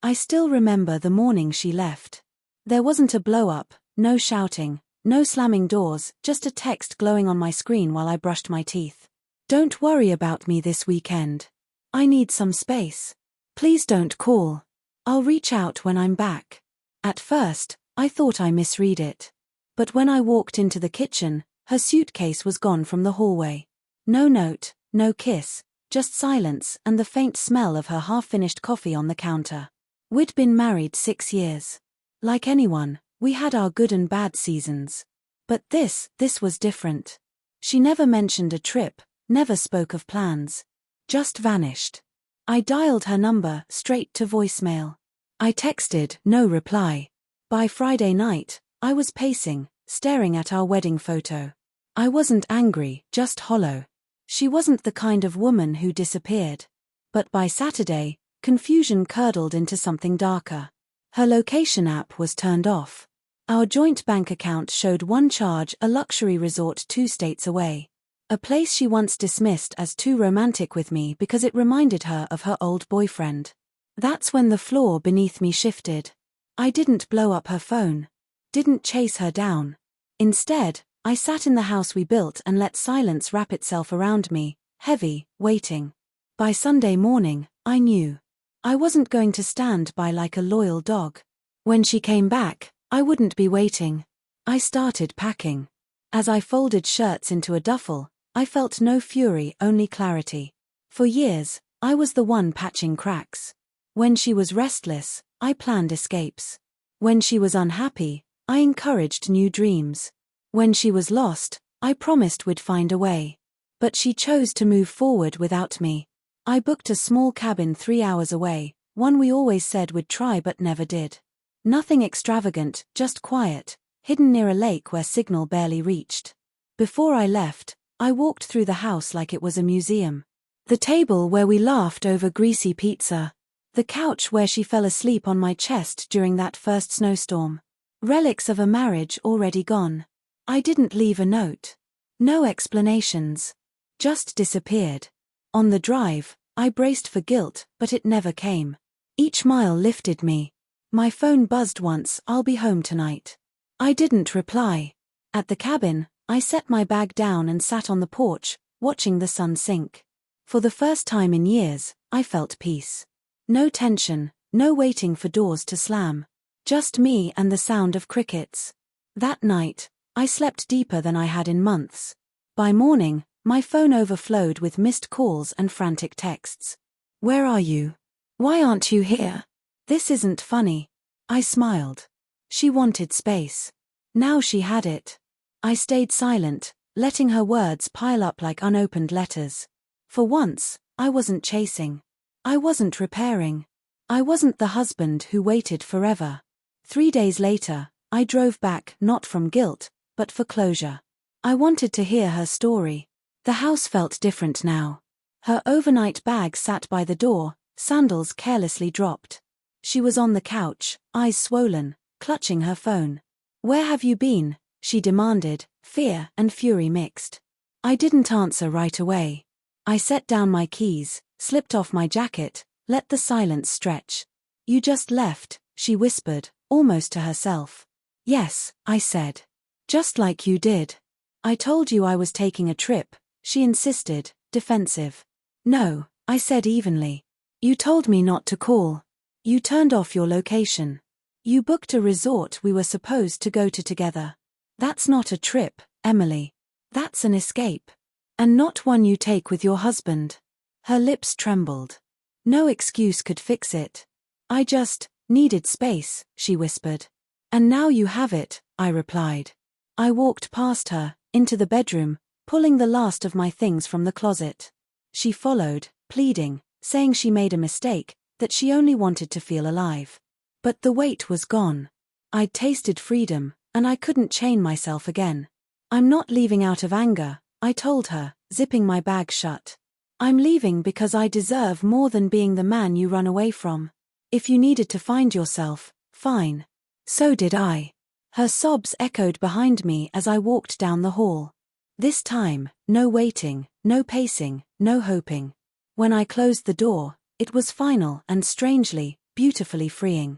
I still remember the morning she left. There wasn't a blow-up, no shouting, no slamming doors, just a text glowing on my screen while I brushed my teeth. Don't worry about me this weekend. I need some space. Please don't call. I'll reach out when I'm back. At first, I thought I misread it. But when I walked into the kitchen, her suitcase was gone from the hallway. No note, no kiss, just silence and the faint smell of her half-finished coffee on the counter. We'd been married 6 years. Like anyone, we had our good and bad seasons. But this was different. She never mentioned a trip, never spoke of plans. Just vanished. I dialed her number straight to voicemail. I texted, no reply. By Friday night, I was pacing, staring at our wedding photo. I wasn't angry, just hollow. She wasn't the kind of woman who disappeared. But by Saturday, confusion curdled into something darker. Her location app was turned off. Our joint bank account showed one charge, a luxury resort 2 states away. A place she once dismissed as too romantic with me because it reminded her of her old boyfriend. That's when the floor beneath me shifted. I didn't blow up her phone. Didn't chase her down. Instead, I sat in the house we built and let silence wrap itself around me, heavy, waiting. By Sunday morning, I knew. I wasn't going to stand by like a loyal dog. When she came back, I wouldn't be waiting. I started packing. As I folded shirts into a duffel, I felt no fury, only clarity. For years, I was the one patching cracks. When she was restless, I planned escapes. When she was unhappy, I encouraged new dreams. When she was lost, I promised we'd find a way. But she chose to move forward without me. I booked a small cabin 3 hours away, one we always said we'd try but never did. Nothing extravagant, just quiet, hidden near a lake where signal barely reached. Before I left, I walked through the house like it was a museum. The table where we laughed over greasy pizza. The couch where she fell asleep on my chest during that first snowstorm. Relics of a marriage already gone. I didn't leave a note. No explanations. Just disappeared. On the drive, I braced for guilt, but it never came. Each mile lifted me. My phone buzzed once, "I'll be home tonight." I didn't reply. At the cabin, I set my bag down and sat on the porch, watching the sun sink. For the first time in years, I felt peace. No tension, no waiting for doors to slam. Just me and the sound of crickets. That night, I slept deeper than I had in months. By morning, my phone overflowed with missed calls and frantic texts. "Where are you? Why aren't you here? This isn't funny." I smiled. She wanted space. Now she had it. I stayed silent, letting her words pile up like unopened letters. For once, I wasn't chasing. I wasn't repairing. I wasn't the husband who waited forever. 3 days later, I drove back, not from guilt, but for closure. I wanted to hear her story. The house felt different now. Her overnight bag sat by the door, sandals carelessly dropped. She was on the couch, eyes swollen, clutching her phone. "Where have you been?" she demanded, fear and fury mixed. I didn't answer right away. I set down my keys, slipped off my jacket, let the silence stretch. "You just left," she whispered, almost to herself. "Yes," I said. "Just like you did." "I told you I was taking a trip," she insisted, defensive. "No," I said evenly. "You told me not to call. You turned off your location. You booked a resort we were supposed to go to together. That's not a trip, Emily. That's an escape. And not one you take with your husband." Her lips trembled. No excuse could fix it. "I just needed space," she whispered. "And now you have it," I replied. I walked past her, into the bedroom, pulling the last of my things from the closet. She followed, pleading, saying she made a mistake, that she only wanted to feel alive. But the weight was gone. I'd tasted freedom, and I couldn't chain myself again. "I'm not leaving out of anger," I told her, zipping my bag shut. "I'm leaving because I deserve more than being the man you run away from. If you needed to find yourself, fine. So did I." Her sobs echoed behind me as I walked down the hall. This time, no waiting, no pacing, no hoping. When I closed the door, it was final and strangely, beautifully freeing.